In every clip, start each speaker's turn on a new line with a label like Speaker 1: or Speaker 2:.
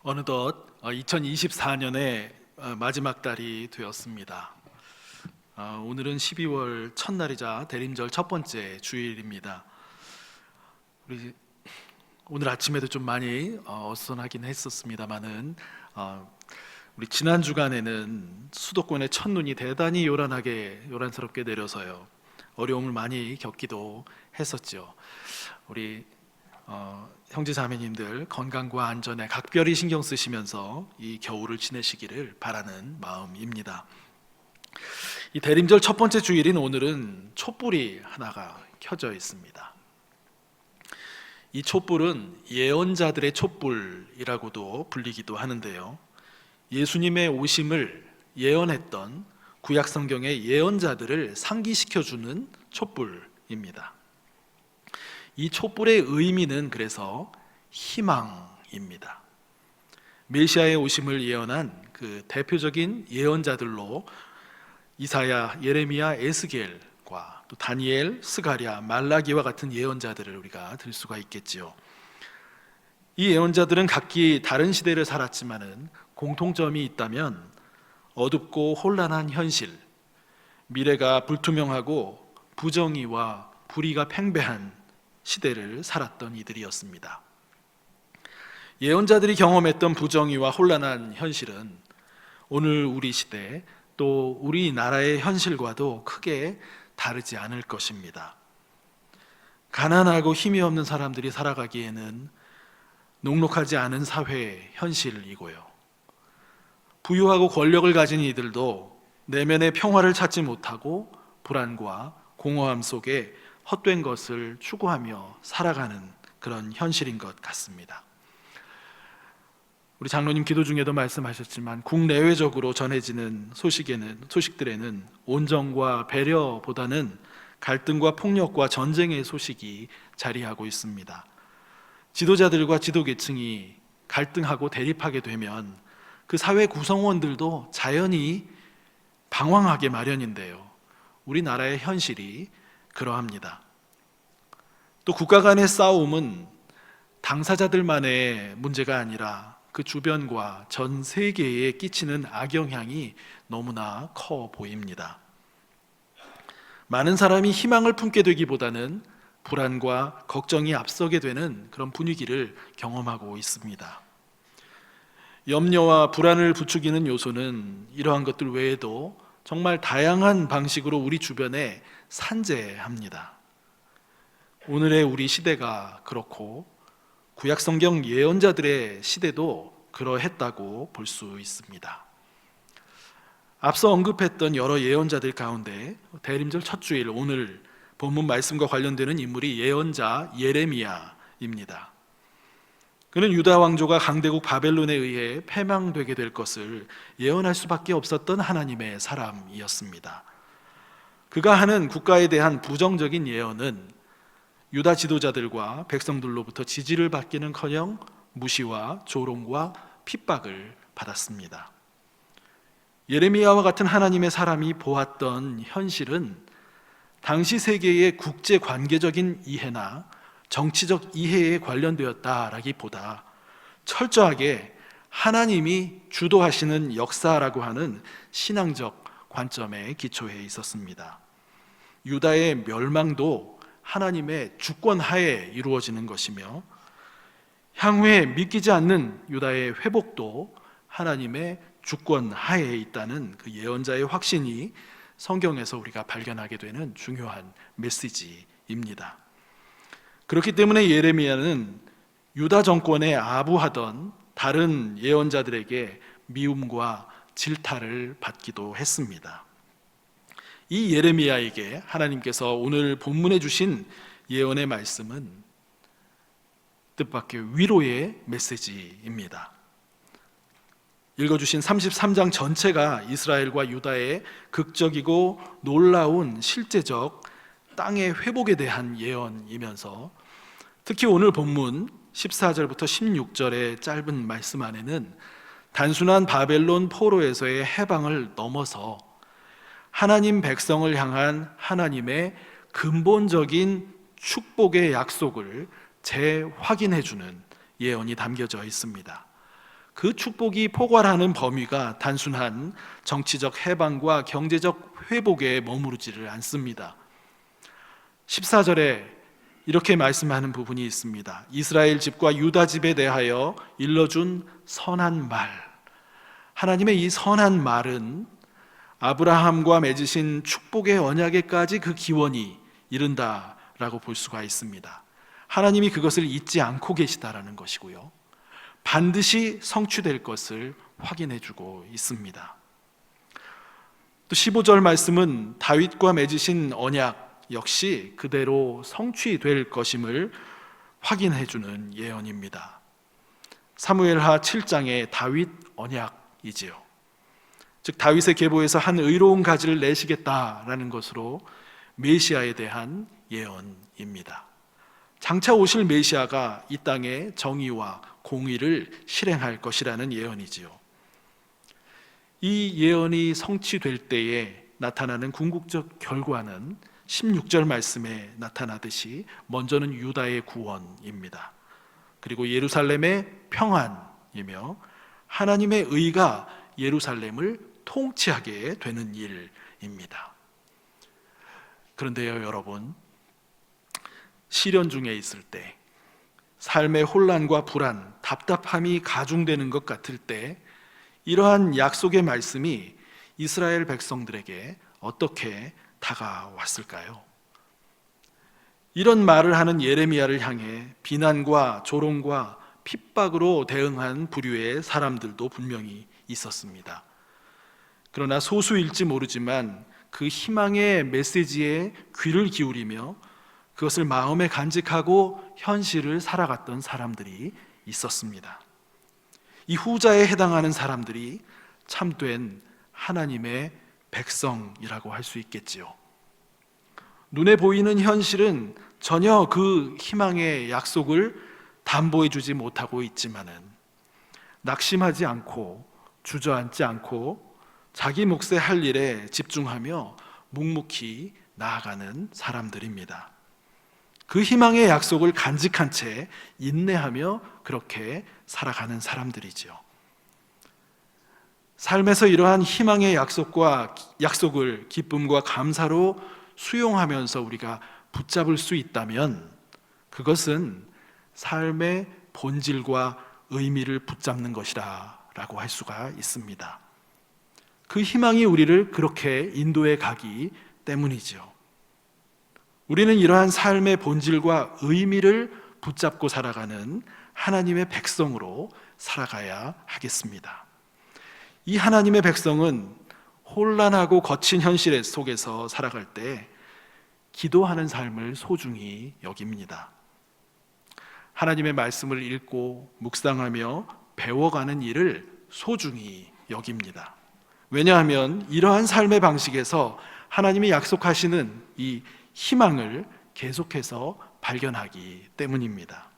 Speaker 1: 어느덧 2024년의 마지막 달이 되었습니다. 오늘은 12월 첫날이자 대림절 첫 번째 주일입니다. 오늘 아침에도 좀 많이 어수선하긴 했었습니다만은 우리 지난 주간에는 수도권의 첫눈이 대단히 요란스럽게 내려서요, 어려움을 많이 겪기도 했었죠. 우리 형제 자매님들 건강과 안전에 각별히 신경 쓰시면서 이 겨울을 지내시기를 바라는 마음입니다. 이 대림절 첫 번째 주일인 오늘은 촛불이 하나가 켜져 있습니다. 이 촛불은 예언자들의 촛불이라고도 불리기도 하는데요, 예수님의 오심을 예언했던 구약 성경의 예언자들을 상기시켜주는 촛불입니다. 이 촛불의 의미는 그래서 희망입니다. 메시아의 오심을 예언한 그 대표적인 예언자들로 이사야, 예레미야, 에스겔과 또 다니엘, 스가랴, 말라기와 같은 예언자들을 우리가 들 수가 있겠지요. 이 예언자들은 각기 다른 시대를 살았지만은 공통점이 있다면 어둡고 혼란한 현실, 미래가 불투명하고 부정의와 불의가 팽배한 시대를 살았던 이들이었습니다. 예언자들이 경험했던 부정의와 혼란한 현실은 오늘 우리 시대, 또 우리나라의 현실과도 크게 다르지 않을 것입니다. 가난하고 힘이 없는 사람들이 살아가기에는 녹록하지 않은 사회 현실이고요, 부유하고 권력을 가진 이들도 내면의 평화를 찾지 못하고 불안과 공허함 속에 헛된 것을 추구하며 살아가는 그런 현실인 것 같습니다. 우리 장로님 기도 중에도 말씀하셨지만 국내외적으로 전해지는 소식들에는 온정과 배려보다는 갈등과 폭력과 전쟁의 소식이 자리하고 있습니다. 지도자들과 지도계층이 갈등하고 대립하게 되면 그 사회 구성원들도 자연히 방황하게 마련인데요, 우리나라의 현실이 그러합니다. 또 국가 간의 싸움은 당사자들만의 문제가 아니라 그 주변과 전 세계에 끼치는 악영향이 너무나 커 보입니다. 많은 사람이 희망을 품게 되기보다는 불안과 걱정이 앞서게 되는 그런 분위기를 경험하고 있습니다. 염려와 불안을 부추기는 요소는 이러한 것들 외에도 정말 다양한 방식으로 우리 주변에 산재합니다. 오늘의 우리 시대가 그렇고 구약 성경 예언자들의 시대도 그러했다고 볼 수 있습니다. 앞서 언급했던 여러 예언자들 가운데 대림절 첫 주일 오늘 본문 말씀과 관련되는 인물이 예언자 예레미야입니다. 그는 유다 왕조가 강대국 바벨론에 의해 패망되게 될 것을 예언할 수밖에 없었던 하나님의 사람이었습니다. 그가 하는 국가에 대한 부정적인 예언은 유다 지도자들과 백성들로부터 지지를 받기는커녕 무시와 조롱과 핍박을 받았습니다. 예레미야와 같은 하나님의 사람이 보았던 현실은 당시 세계의 국제 관계적인 이해나 정치적 이해에 관련되었다라기보다 철저하게 하나님이 주도하시는 역사라고 하는 신앙적 관점에 기초해 있었습니다. 유다의 멸망도 하나님의 주권 하에 이루어지는 것이며 향후에 믿기지 않는 유다의 회복도 하나님의 주권 하에 있다는 그 예언자의 확신이 성경에서 우리가 발견하게 되는 중요한 메시지입니다. 그렇기 때문에 예레미야는 유다 정권에 아부하던 다른 예언자들에게 미움과 질타를 받기도 했습니다. 이 예레미야에게 하나님께서 오늘 본문에 주신 예언의 말씀은 뜻밖의 위로의 메시지입니다. 읽어주신 33장 전체가 이스라엘과 유다의 극적이고 놀라운 실제적 땅의 회복에 대한 예언이면서 특히 오늘 본문 14절부터 16절의 짧은 말씀 안에는 단순한 바벨론 포로에서의 해방을 넘어서 하나님 백성을 향한 하나님의 근본적인 축복의 약속을 재확인해 주는 예언이 담겨져 있습니다. 그 축복이 포괄하는 범위가 단순한 정치적 해방과 경제적 회복에 머무르지를 않습니다. 14절에 이렇게 말씀하는 부분이 있습니다. 이스라엘 집과 유다 집에 대하여 일러준 선한 말. 하나님의 이 선한 말은 아브라함과 맺으신 축복의 언약에까지 그 기원이 이른다라고 볼 수가 있습니다. 하나님이 그것을 잊지 않고 계시다라는 것이고요, 반드시 성취될 것을 확인해 주고 있습니다. 또 15절 말씀은 다윗과 맺으신 언약 역시 그대로 성취될 것임을 확인해 주는 예언입니다. 사무엘하 7장의 다윗 언약이지요. 즉 다윗의 계보에서 한 의로운 가지를 내시겠다라는 것으로 메시아에 대한 예언입니다. 장차 오실 메시아가 이 땅에 정의와 공의를 실행할 것이라는 예언이지요. 이 예언이 성취될 때에 나타나는 궁극적 결과는 16절 말씀에 나타나듯이 먼저는 유다의 구원입니다. 그리고 예루살렘의 평안이며 하나님의 의가 예루살렘을 통치하게 되는 일입니다. 그런데요, 여러분, 시련 중에 있을 때, 삶의 혼란과 불안, 답답함이 가중되는 것 같을 때 이러한 약속의 말씀이 이스라엘 백성들에게 어떻게 다가왔을까요? 이런 말을 하는 예레미야를 향해 비난과 조롱과 핍박으로 대응한 부류의 사람들도 분명히 있었습니다. 그러나 소수일지 모르지만 그 희망의 메시지에 귀를 기울이며 그것을 마음에 간직하고 현실을 살아갔던 사람들이 있었습니다. 이 후자에 해당하는 사람들이 참된 하나님의 백성이라고 할 수 있겠지요. 눈에 보이는 현실은 전혀 그 희망의 약속을 담보해 주지 못하고 있지만은 낙심하지 않고 주저앉지 않고 자기 몫의 할 일에 집중하며 묵묵히 나아가는 사람들입니다. 그 희망의 약속을 간직한 채 인내하며 그렇게 살아가는 사람들이지요. 삶에서 이러한 희망의 약속을 기쁨과 감사로 수용하면서 우리가 붙잡을 수 있다면 그것은 삶의 본질과 의미를 붙잡는 것이라고 할 수가 있습니다. 그 희망이 우리를 그렇게 인도해 가기 때문이죠. 우리는 이러한 삶의 본질과 의미를 붙잡고 살아가는 하나님의 백성으로 살아가야 하겠습니다. 이 하나님의 백성은 혼란하고 거친 현실 속에서 살아갈 때 기도하는 삶을 소중히 여깁니다. 하나님의 말씀을 읽고 묵상하며 배워가는 일을 소중히 여깁니다. 왜냐하면 이러한 삶의 방식에서 하나님이 약속하시는 이 희망을 계속해서 발견하기 때문입니다.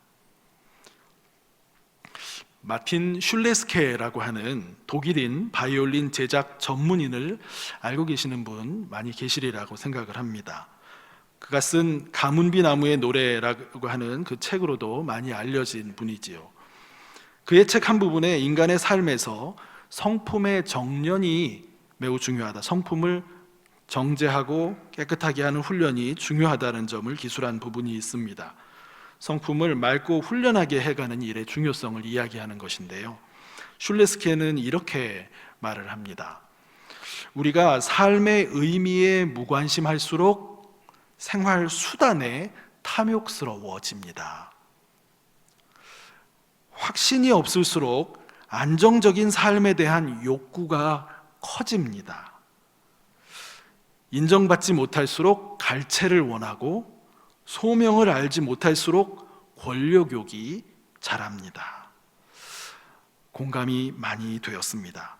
Speaker 1: 마틴 슐레스케라고 하는 독일인 바이올린 제작 전문인을 알고 계시는 분 많이 계시리라고 생각을 합니다. 그가 쓴 가문비 나무의 노래라고 하는 그 책으로도 많이 알려진 분이지요. 그의 책 한 부분에 인간의 삶에서 성품의 정련이 매우 중요하다, 성품을 정제하고 깨끗하게 하는 훈련이 중요하다는 점을 기술한 부분이 있습니다. 성품을 맑고 훈련하게 해가는 일의 중요성을 이야기하는 것인데요, 슐레스케는 이렇게 말을 합니다. 우리가 삶의 의미에 무관심할수록 생활 수단에 탐욕스러워집니다. 확신이 없을수록 안정적인 삶에 대한 욕구가 커집니다. 인정받지 못할수록 갈채를 원하고 소명을 알지 못할수록 권력욕이 자랍니다. 공감이 많이 되었습니다.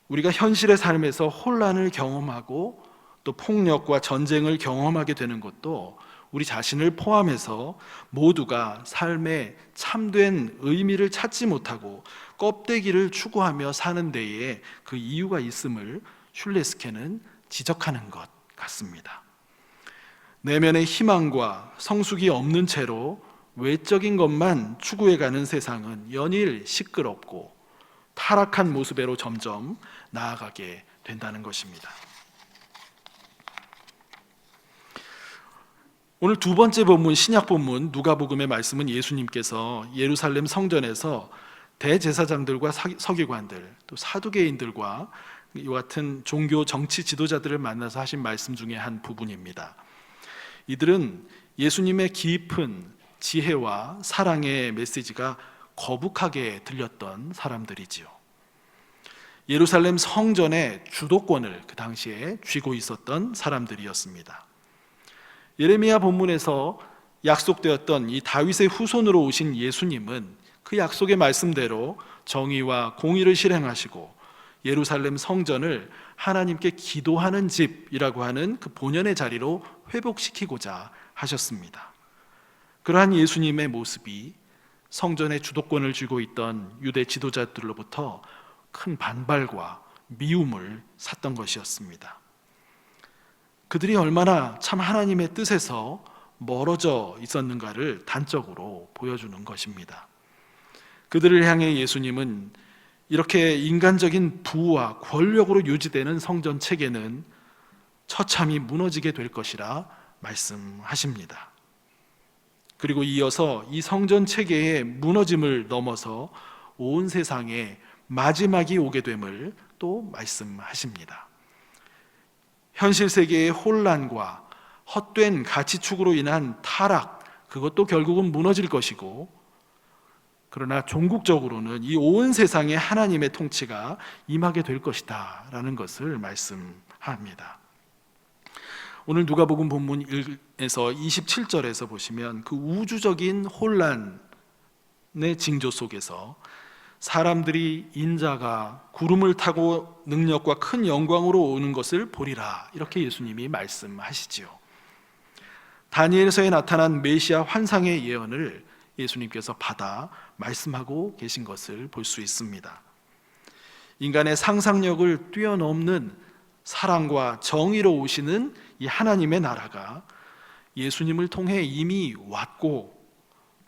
Speaker 1: 우리가 현실의 삶에서 혼란을 경험하고 또 폭력과 전쟁을 경험하게 되는 것도 우리 자신을 포함해서 모두가 삶의 참된 의미를 찾지 못하고 껍데기를 추구하며 사는 데에 그 이유가 있음을 슐레스케는 지적하는 것 같습니다. 내면의 희망과 성숙이 없는 채로 외적인 것만 추구해가는 세상은 연일 시끄럽고 타락한 모습으로 점점 나아가게 된다는 것입니다. 오늘 두 번째 본문, 신약 본문 누가복음의 말씀은 예수님께서 예루살렘 성전에서 대제사장들과 서기관들, 또 사두개인들과 이와 같은 종교 정치 지도자들을 만나서 하신 말씀 중에 한 부분입니다. 이들은 예수님의 깊은 지혜와 사랑의 메시지가 거북하게 들렸던 사람들이지요. 예루살렘 성전의 주도권을 그 당시에 쥐고 있었던 사람들이었습니다. 예레미야 본문에서 약속되었던 이 다윗의 후손으로 오신 예수님은 그 약속의 말씀대로 정의와 공의를 실행하시고 예루살렘 성전을 하나님께 기도하는 집이라고 하는 그 본연의 자리로 회복시키고자 하셨습니다. 그러한 예수님의 모습이 성전의 주도권을 쥐고 있던 유대 지도자들로부터 큰 반발과 미움을 샀던 것이었습니다. 그들이 얼마나 참 하나님의 뜻에서 멀어져 있었는가를 단적으로 보여주는 것입니다. 그들을 향해 예수님은 이렇게 인간적인 부와 권력으로 유지되는 성전 체계는 처참히 무너지게 될 것이라 말씀하십니다. 그리고 이어서 이 성전 체계의 무너짐을 넘어서 온 세상에 마지막이 오게 됨을 또 말씀하십니다. 현실 세계의 혼란과 헛된 가치축으로 인한 타락, 그것도 결국은 무너질 것이고, 그러나 종국적으로는 이 온 세상에 하나님의 통치가 임하게 될 것이다 라는 것을 말씀합니다. 오늘 누가복음 본문 1에서 27절에서 보시면 그 우주적인 혼란의 징조 속에서 사람들이 인자가 구름을 타고 능력과 큰 영광으로 오는 것을 보리라, 이렇게 예수님이 말씀하시지요. 다니엘서에 나타난 메시아 환상의 예언을 예수님께서 받아 말씀하고 계신 것을 볼 수 있습니다. 인간의 상상력을 뛰어넘는 사랑과 정의로 오시는 이 하나님의 나라가 예수님을 통해 이미 왔고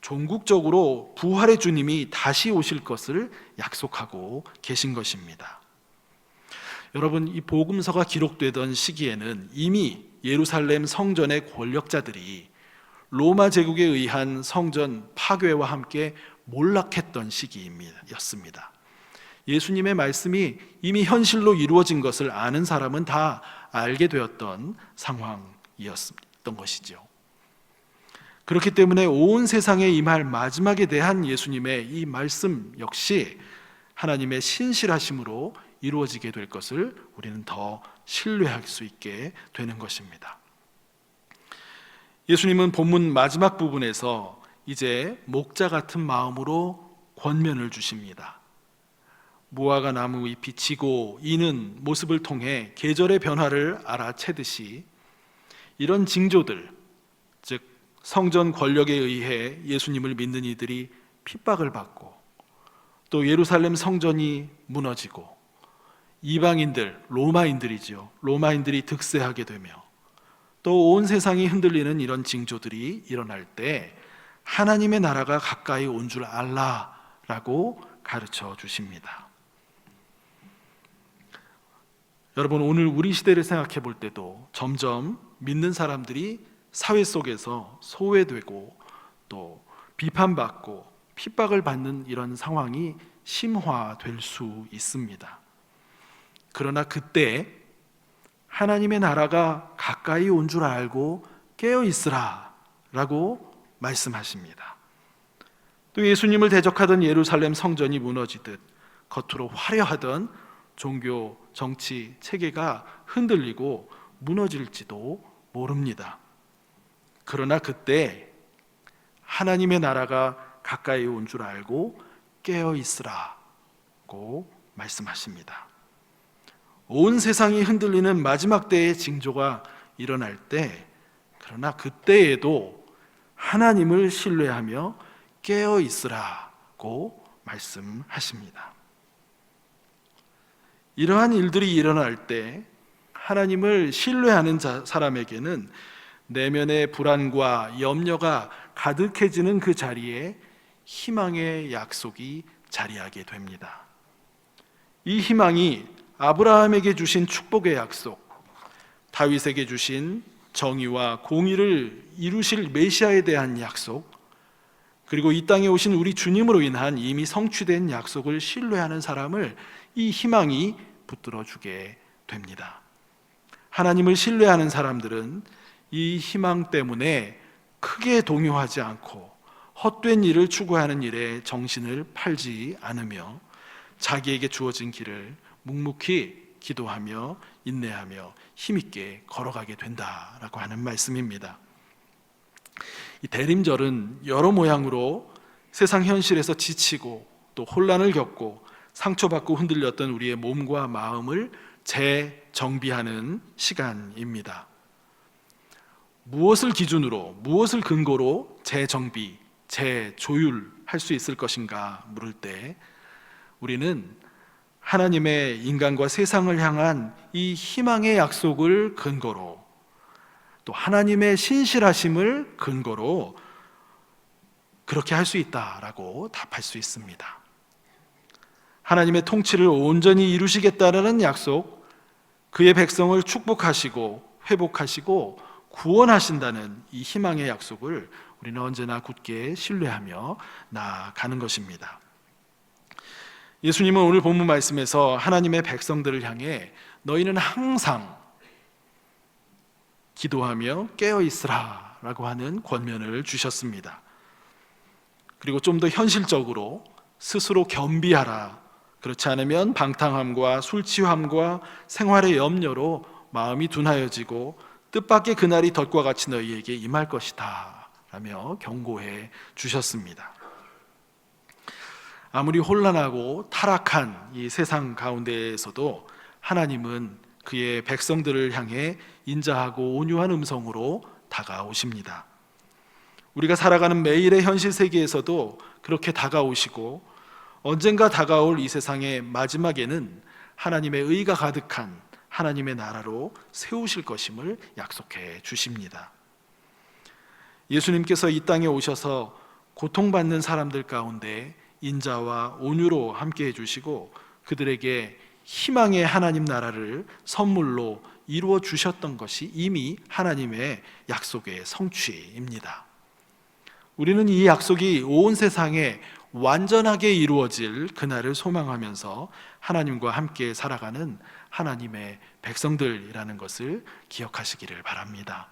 Speaker 1: 종국적으로 부활의 주님이 다시 오실 것을 약속하고 계신 것입니다. 여러분, 이 복음서가 기록되던 시기에는 이미 예루살렘 성전의 권력자들이 로마 제국에 의한 성전 파괴와 함께 몰락했던 시기였습니다. 예수님의 말씀이 이미 현실로 이루어진 것을 아는 사람은 다 알게 되었던 상황이었던 것이죠. 그렇기 때문에 온 세상에 임할 마지막에 대한 예수님의 이 말씀 역시 하나님의 신실하심으로 이루어지게 될 것을 우리는 더 신뢰할 수 있게 되는 것입니다. 예수님은 본문 마지막 부분에서 이제 목자 같은 마음으로 권면을 주십니다. 무화과 나무 잎이 지고 이는 모습을 통해 계절의 변화를 알아채듯이 이런 징조들, 즉 성전 권력에 의해 예수님을 믿는 이들이 핍박을 받고 또 예루살렘 성전이 무너지고 이방인들, 로마인들이 득세하게 되며 또 온 세상이 흔들리는 이런 징조들이 일어날 때 하나님의 나라가 가까이 온 줄 알라라고 가르쳐 주십니다. 여러분, 오늘 우리 시대를 생각해 볼 때도 점점 믿는 사람들이 사회 속에서 소외되고 또 비판받고 핍박을 받는 이런 상황이 심화될 수 있습니다. 그러나 그때 하나님의 나라가 가까이 온 줄 알고 깨어 있으라 라고 말씀하십니다. 또 예수님을 대적하던 예루살렘 성전이 무너지듯 겉으로 화려하던 종교 정치 체계가 흔들리고 무너질지도 모릅니다. 그러나 그때 하나님의 나라가 가까이 온 줄 알고 깨어 있으라고 말씀하십니다. 온 세상이 흔들리는 마지막 때의 징조가 일어날 때, 그러나 그때에도 하나님을 신뢰하며 깨어 있으라고 말씀하십니다. 이러한 일들이 일어날 때 하나님을 신뢰하는 사람에게는 내면의 불안과 염려가 가득해지는 그 자리에 희망의 약속이 자리하게 됩니다. 이 희망이 아브라함에게 주신 축복의 약속, 다윗에게 주신 정의와 공의를 이루실 메시아에 대한 약속, 그리고 이 땅에 오신 우리 주님으로 인한 이미 성취된 약속을 신뢰하는 사람을 이 희망이 붙들어주게 됩니다. 하나님을 신뢰하는 사람들은 이 희망 때문에 크게 동요하지 않고 헛된 일을 추구하는 일에 정신을 팔지 않으며 자기에게 주어진 길을 묵묵히 기도하며 인내하며 힘있게 걸어가게 된다라고 하는 말씀입니다. 이 대림절은 여러 모양으로 세상 현실에서 지치고 또 혼란을 겪고 상처받고 흔들렸던 우리의 몸과 마음을 재정비하는 시간입니다. 무엇을 기준으로, 무엇을 근거로 재정비, 재조율할 수 있을 것인가 물을 때 우리는 하나님의 인간과 세상을 향한 이 희망의 약속을 근거로, 또 하나님의 신실하심을 근거로 그렇게 할 수 있다라고 답할 수 있습니다. 하나님의 통치를 온전히 이루시겠다라는 약속, 그의 백성을 축복하시고 회복하시고 구원하신다는 이 희망의 약속을 우리는 언제나 굳게 신뢰하며 나아가는 것입니다. 예수님은 오늘 본문 말씀에서 하나님의 백성들을 향해 너희는 항상 기도하며 깨어있으라 라고 하는 권면을 주셨습니다. 그리고 좀 더 현실적으로 스스로 겸비하라, 그렇지 않으면 방탕함과 술 취함과 생활의 염려로 마음이 둔하여지고 뜻밖의 그날이 덫과 같이 너희에게 임할 것이다 라며 경고해 주셨습니다. 아무리 혼란하고 타락한 이 세상 가운데에서도 하나님은 그의 백성들을 향해 인자하고 온유한 음성으로 다가오십니다. 우리가 살아가는 매일의 현실 세계에서도 그렇게 다가오시고 언젠가 다가올 이 세상의 마지막에는 하나님의 의가 가득한 하나님의 나라로 세우실 것임을 약속해 주십니다. 예수님께서 이 땅에 오셔서 고통받는 사람들 가운데 인자와 온유로 함께 해주시고 그들에게 희망의 하나님 나라를 선물로 이루어 주셨던 것이 이미 하나님의 약속의 성취입니다. 우리는 이 약속이 온 세상에 완전하게 이루어질 그날을 소망하면서 하나님과 함께 살아가는 하나님의 백성들이라는 것을 기억하시기를 바랍니다.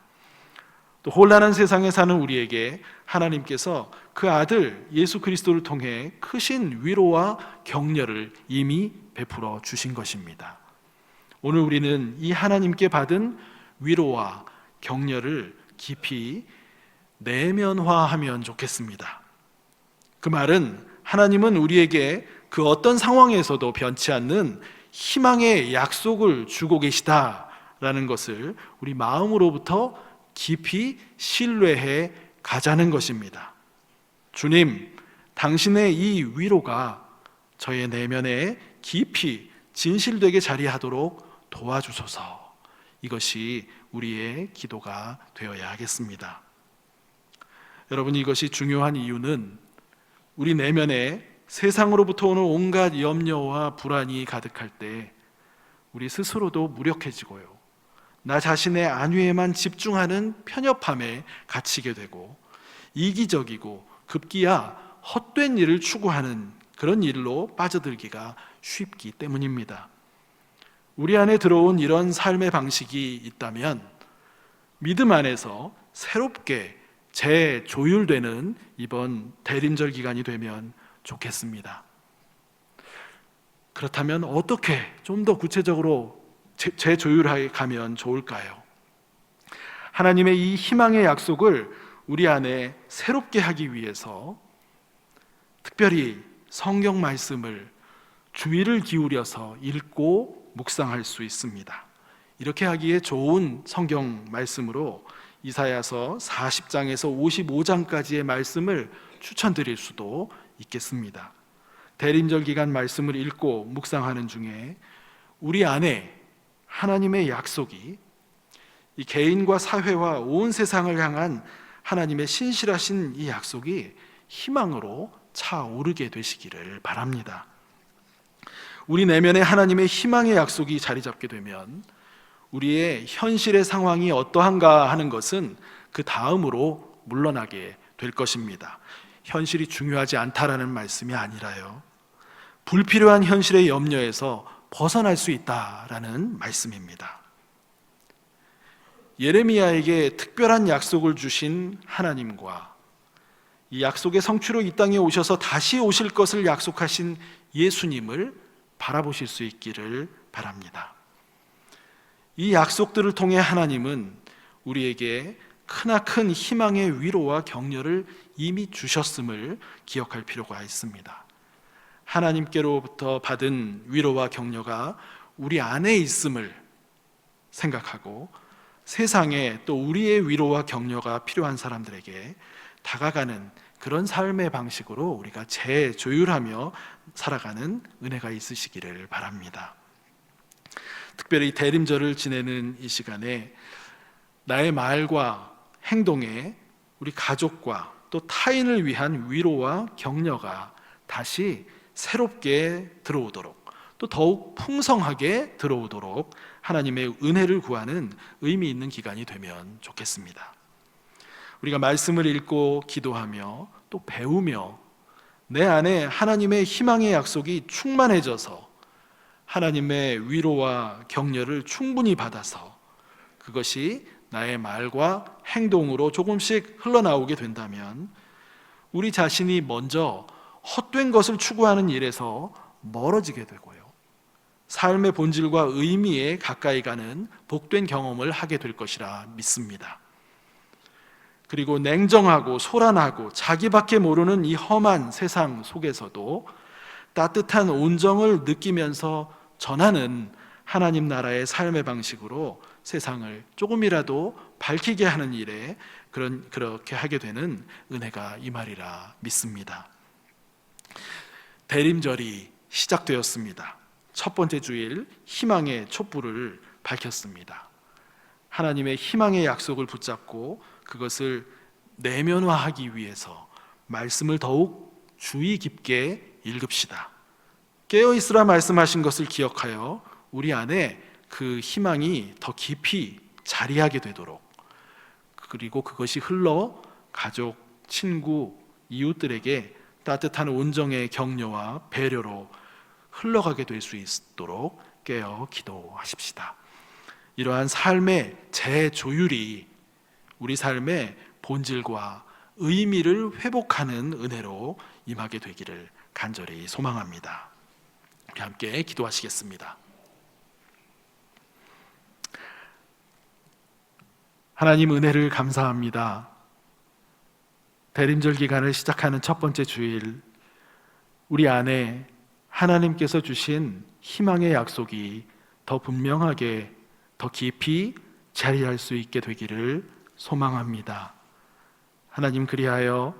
Speaker 1: 또 혼란한 세상에 사는 우리에게 하나님께서 그 아들 예수 그리스도를 통해 크신 위로와 격려를 이미 베풀어 주신 것입니다. 오늘 우리는 이 하나님께 받은 위로와 격려를 깊이 내면화하면 좋겠습니다. 그 말은 하나님은 우리에게 그 어떤 상황에서도 변치 않는 희망의 약속을 주고 계시다라는 것을 우리 마음으로부터 깊이 신뢰해 가자는 것입니다. 주님, 당신의 이 위로가 저의 내면에 깊이 진실되게 자리하도록 도와주소서. 이것이 우리의 기도가 되어야 하겠습니다. 여러분, 이것이 중요한 이유는 우리 내면에 세상으로부터 오는 온갖 염려와 불안이 가득할 때 우리 스스로도 무력해지고요, 나 자신의 안위에만 집중하는 편협함에 갇히게 되고 이기적이고 급기야 헛된 일을 추구하는 그런 일로 빠져들기가 쉽기 때문입니다. 우리 안에 들어온 이런 삶의 방식이 있다면 믿음 안에서 새롭게 재조율되는 이번 대림절 기간이 되면 좋겠습니다. 그렇다면 어떻게 좀 더 구체적으로 재조율해 가면 좋을까요? 하나님의 이 희망의 약속을 우리 안에 새롭게 하기 위해서 특별히 성경 말씀을 주의를 기울여서 읽고 묵상할 수 있습니다. 이렇게 하기에 좋은 성경 말씀으로 이사야서 40장에서 55장까지의 말씀을 추천드릴 수도 있겠습니다. 대림절 기간 말씀을 읽고 묵상하는 중에 우리 안에 하나님의 약속이 이 개인과 사회와 온 세상을 향한 하나님의 신실하신 이 약속이 희망으로 차오르게 되시기를 바랍니다. 우리 내면에 하나님의 희망의 약속이 자리 잡게 되면 우리의 현실의 상황이 어떠한가 하는 것은 그 다음으로 물러나게 될 것입니다. 현실이 중요하지 않다라는 말씀이 아니라요, 불필요한 현실의 염려에서 벗어날 수 있다라는 말씀입니다. 예레미야에게 특별한 약속을 주신 하나님과 이 약속의 성취로 이 땅에 오셔서 다시 오실 것을 약속하신 예수님을 바라보실 수 있기를 바랍니다. 이 약속들을 통해 하나님은 우리에게 크나큰 희망의 위로와 격려를 이미 주셨음을 기억할 필요가 있습니다. 하나님께로부터 받은 위로와 격려가 우리 안에 있음을 생각하고 세상에 또 우리의 위로와 격려가 필요한 사람들에게 다가가는 그런 삶의 방식으로 우리가 재조율하며 살아가는 은혜가 있으시기를 바랍니다. 특별히 대림절을 지내는 이 시간에 나의 말과 행동에 우리 가족과 또 타인을 위한 위로와 격려가 다시 새롭게 들어오도록, 또 더욱 풍성하게 들어오도록 하나님의 은혜를 구하는 의미 있는 기간이 되면 좋겠습니다. 우리가 말씀을 읽고 기도하며 또 배우며 내 안에 하나님의 희망의 약속이 충만해져서 하나님의 위로와 격려를 충분히 받아서 그것이 나의 말과 행동으로 조금씩 흘러나오게 된다면 우리 자신이 먼저 헛된 것을 추구하는 일에서 멀어지게 되고요, 삶의 본질과 의미에 가까이 가는 복된 경험을 하게 될 것이라 믿습니다. 그리고 냉정하고 소란하고 자기밖에 모르는 이 험한 세상 속에서도 따뜻한 온정을 느끼면서 전하는 하나님 나라의 삶의 방식으로 세상을 조금이라도 밝히게 하는 일에 그렇게 하게 되는 은혜가 임하리라 믿습니다. 대림절이 시작되었습니다. 첫 번째 주일 희망의 촛불을 밝혔습니다. 하나님의 희망의 약속을 붙잡고 그것을 내면화하기 위해서 말씀을 더욱 주의 깊게 읽읍시다. 깨어있으라 말씀하신 것을 기억하여 우리 안에 그 희망이 더 깊이 자리하게 되도록, 그리고 그것이 흘러 가족, 친구, 이웃들에게 따뜻한 온정의 격려와 배려로 흘러가게 될 수 있도록 깨어 기도하십시다. 이러한 삶의 재조율이 우리 삶의 본질과 의미를 회복하는 은혜로 임하게 되기를 간절히 소망합니다. 우리 함께 기도하시겠습니다. 하나님, 은혜를 감사합니다. 대림절 기간을 시작하는 첫 번째 주일, 우리 안에 하나님께서 주신 희망의 약속이 더 분명하게, 더 깊이 자리할 수 있게 되기를 소망합니다. 하나님, 그리하여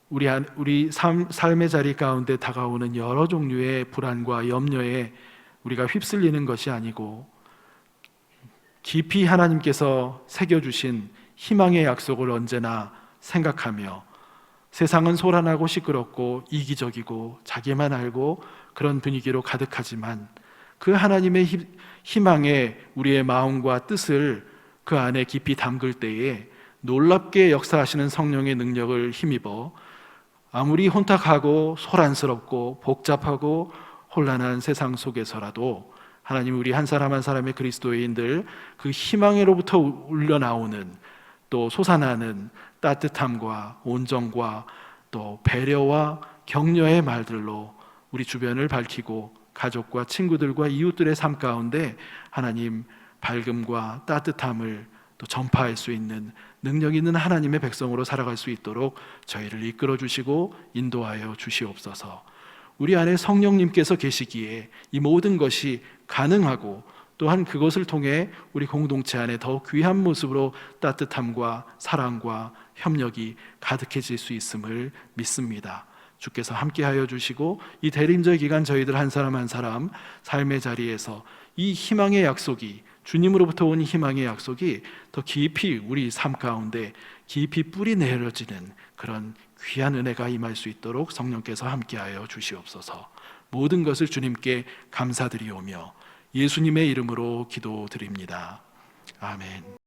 Speaker 1: 우리 삶의 자리 가운데 다가오는 여러 종류의 불안과 염려에 우리가 휩쓸리는 것이 아니고 깊이 하나님께서 새겨주신 희망의 약속을 언제나 생각하며, 세상은 소란하고 시끄럽고 이기적이고 자기만 알고 그런 분위기로 가득하지만 그 하나님의 희망에 우리의 마음과 뜻을 그 안에 깊이 담글 때에 놀랍게 역사하시는 성령의 능력을 힘입어 아무리 혼탁하고 소란스럽고 복잡하고 혼란한 세상 속에서라도 하나님, 우리 한 사람 한 사람의 그리스도인들 그 희망으로부터 울려나오는 또 솟아나는 따뜻함과 온정과 또 배려와 격려의 말들로 우리 주변을 밝히고 가족과 친구들과 이웃들의 삶 가운데 하나님 밝음과 따뜻함을 또 전파할 수 있는 능력 있는 하나님의 백성으로 살아갈 수 있도록 저희를 이끌어 주시고 인도하여 주시옵소서. 우리 안에 성령님께서 계시기에 이 모든 것이 가능하고 또한 그것을 통해 우리 공동체 안에 더 귀한 모습으로 따뜻함과 사랑과 협력이 가득해질 수 있음을 믿습니다. 주께서 함께하여 주시고 이 대림절 기간 저희들 한 사람 한 사람 삶의 자리에서 이 희망의 약속이 주님으로부터 온 희망의 약속이 더 깊이 우리 삶 가운데 깊이 뿌리 내려지는 그런 귀한 은혜가 임할 수 있도록 성령께서 함께하여 주시옵소서. 모든 것을 주님께 감사드리오며 예수님의 이름으로 기도드립니다. 아멘.